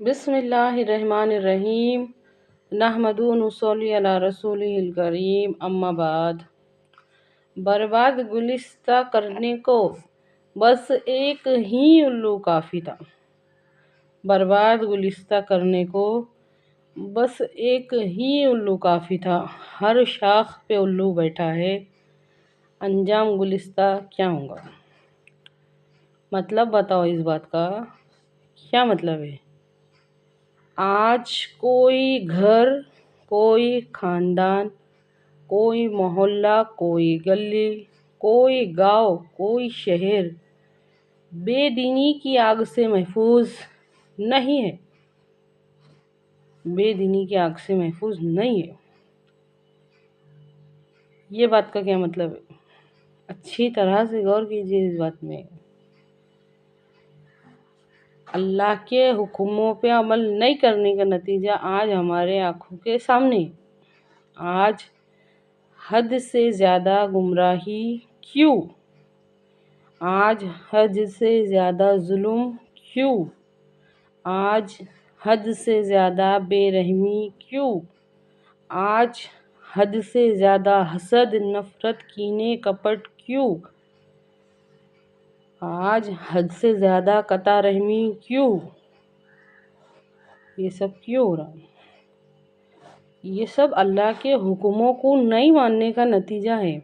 بسم اللہ الرحمن الرحیم نحمد و نصلی علی رسول الکریم اما بعد۔ برباد گلستہ کرنے کو بس ایک ہی الو کافی تھا۔ برباد گلستہ کرنے کو بس ایک ہی الو کافی تھا۔ ہر شاخ پہ الو بیٹھا ہے، انجام گلستہ کیا ہوگا؟ مطلب بتاؤ اس بات کا کیا مطلب ہے؟ آج کوئی گھر، کوئی خاندان، کوئی محلہ، کوئی گلی، کوئی گاؤں، کوئی شہر بے دینی کی آگ سے محفوظ نہیں ہے۔ بے دینی کی آگ سے محفوظ نہیں ہے۔ یہ بات کا کیا مطلب ہے؟ اچھی طرح سے غور کیجیے اس بات میں۔ اللہ کے حکموں پہ عمل نہیں کرنے کا نتیجہ آج ہمارے آنکھوں کے سامنے ہے۔ آج حد سے زیادہ گمراہی کیوں؟ آج حد سے زیادہ ظلم کیوں؟ آج حد سے زیادہ بے رحمی کیوں؟ آج حد سے زیادہ حسد، نفرت، کینے، کپٹ کیوں؟ آج حد سے زیادہ قطع رحمی کیوں؟ یہ سب کیوں ہو رہا ہے؟ یہ سب اللہ کے حکموں کو نہیں ماننے کا نتیجہ ہے۔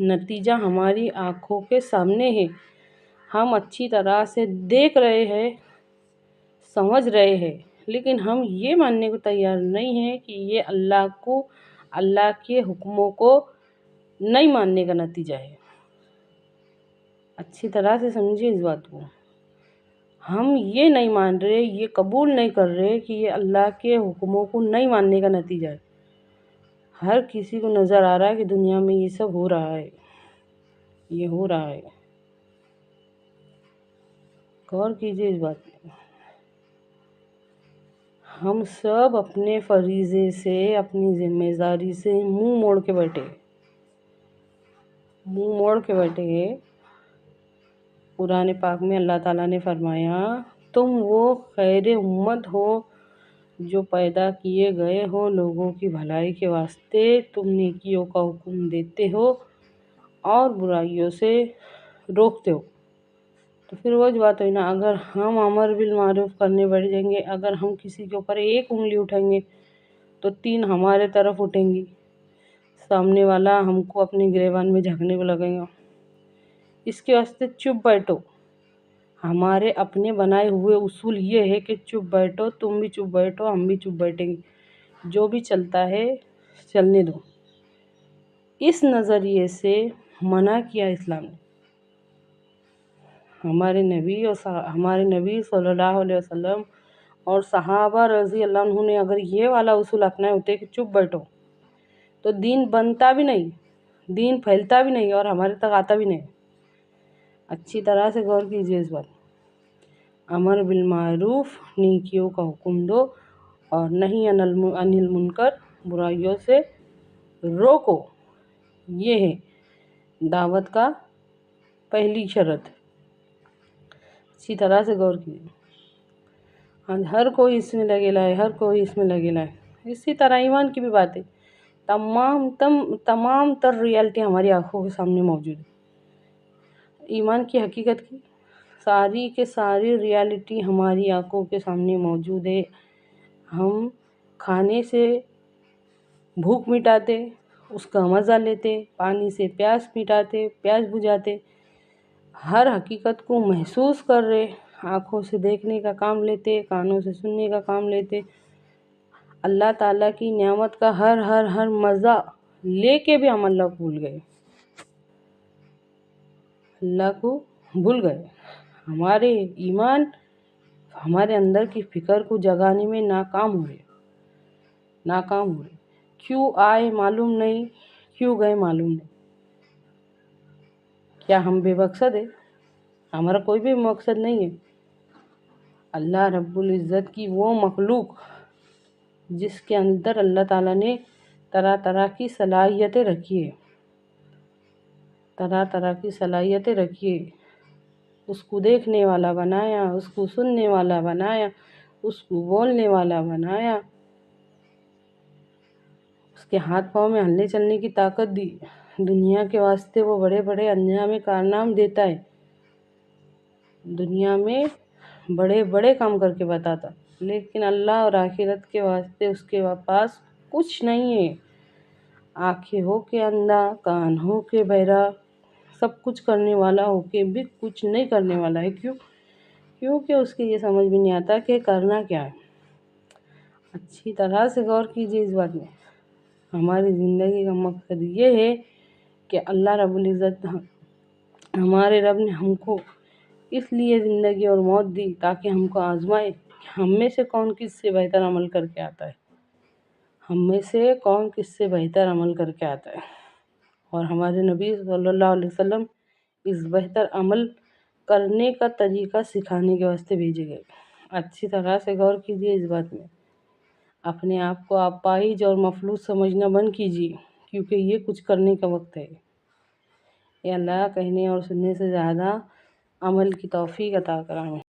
نتیجہ ہماری آنکھوں کے سامنے ہے۔ ہم اچھی طرح سے دیکھ رہے ہیں، سمجھ رہے ہیں، لیکن ہم یہ ماننے کو تیار نہیں ہیں کہ یہ اللہ کے حکموں کو نہیں ماننے کا نتیجہ ہے۔ اچھی طرح سے سمجھیے اس بات کو۔ ہم یہ نہیں مان رہے، یہ قبول نہیں کر رہے کہ یہ اللہ کے حکموں کو نہیں ماننے کا نتیجہ ہے۔ ہر کسی کو نظر آ رہا ہے کہ دنیا میں یہ سب ہو رہا ہے، یہ ہو رہا ہے۔ غور کیجیے اس بات میں۔ ہم سب اپنے فریضے سے، اپنی ذمہ داری سے منہ موڑ کے بیٹھے ہیں۔ قرآن پاک میں اللہ تعالیٰ نے فرمایا، تم وہ خیر امت ہو جو پیدا کیے گئے ہو لوگوں کی بھلائی کے واسطے۔ تم نیکیوں کا حکم دیتے ہو اور برائیوں سے روکتے ہو۔ تو پھر وہ بات ہوئی نا، اگر ہم امر بالمعروف کرنے بیٹھ جائیں گے، اگر ہم کسی کے اوپر ایک انگلی اٹھائیں گے تو 3 ہمارے طرف اٹھیں گی، سامنے والا ہم کو اپنے گریبان میں جھانکنے کو لگے گا۔ اس کے واسطے چپ بیٹھو۔ ہمارے اپنے بنائے ہوئے اصول یہ ہے کہ چپ بیٹھو، تم بھی چپ بیٹھو، ہم بھی چپ بیٹھیں گے، جو بھی چلتا ہے چلنے دو۔ اس نظریے سے منع کیا اسلام نے۔ ہمارے نبی صلی اللہ علیہ وسلم اور صحابہ رضی اللہ عنہ نے اگر یہ والا اصول اپنائے ہوتے کہ چپ بیٹھو، تو دین بنتا بھی نہیں، دین پھیلتا بھی نہیں اور ہمارے تک آتا بھی نہیں۔ اچھی طرح سے غور کیجیے اس بات۔ امر بالمعروف، نیکیوں کا حکم دو اور نہی عن المنکر، برائیوں سے روکو۔ یہ ہے دعوت کا پہلی شرط۔ اچھی طرح سے غور کیجیے۔ ہر کوئی اس میں لگے لائے۔ اسی طرح ایمان کی بھی بات ہے۔ تمام تر ریالٹی ہماری آنکھوں کے سامنے موجود ہے۔ ایمان کی حقیقت کی ساری کے ساری ریالٹی ہماری آنکھوں کے سامنے موجود ہے۔ ہم کھانے سے بھوک مٹاتے، اس کا مزہ لیتے، پانی سے پیاس مٹاتے، پیاس بجھاتے، ہر حقیقت کو محسوس کر رہے، آنکھوں سے دیکھنے کا کام لیتے، کانوں سے سننے کا کام لیتے، اللہ تعالیٰ کی نعمت کا ہر مزہ لے کے بھی ہم اللہ کو بھول گئے۔ ہمارے ایمان ہمارے اندر کی فکر کو جگانے میں ناکام ہو رہے۔ کیوں آئے معلوم نہیں، کیوں گئے معلوم نہیں۔ کیا ہم بے مقصد ہیں؟ ہمارا کوئی بھی مقصد نہیں ہے۔ اللہ رب العزت کی وہ مخلوق جس کے اندر اللہ تعالیٰ نے طرح طرح کی صلاحیتیں رکھی ہے، اس کو دیکھنے والا بنایا، اس کو سننے والا بنایا، اس کو بولنے والا بنایا، اس کے ہاتھ پاؤں میں ہلنے چلنے کی طاقت دی، دنیا کے واسطے وہ بڑے بڑے انجام کارنام دیتا ہے، دنیا میں بڑے بڑے کام کر کے بتاتا، لیکن اللہ اور آخرت کے واسطے اس کے پاس کچھ نہیں ہے۔ آنکھیں ہو کے اندھا، کان ہو کے بہرا، سب کچھ کرنے والا ہو کے بھی کچھ نہیں کرنے والا ہے۔ کیونکہ اس کے یہ سمجھ بھی نہیں آتا کہ کرنا کیا ہے۔ اچھی طرح سے غور کیجیے اس بات میں۔ ہماری زندگی کا مقصد یہ ہے کہ اللہ رب العزت، ہمارے رب نے ہم کو اس لیے زندگی اور موت دی تاکہ ہم کو آزمائے کہ ہم میں سے کون کس سے بہتر عمل کر کے آتا ہے، ہم میں سے کون کس سے بہتر عمل کر کے آتا ہے۔ اور ہمارے نبی صلی اللہ علیہ وسلم اس بہتر عمل کرنے کا طریقہ سکھانے کے واسطے بھیجے گئے۔ اچھی طرح سے غور کیجیے اس بات میں۔ اپنے آپ کو اپاہج اور مفلوج سمجھنا بند کیجیے، کیونکہ یہ کچھ کرنے کا وقت ہے۔ اے اللہ کہنے اور سننے سے زیادہ عمل کی توفیق عطا کریں۔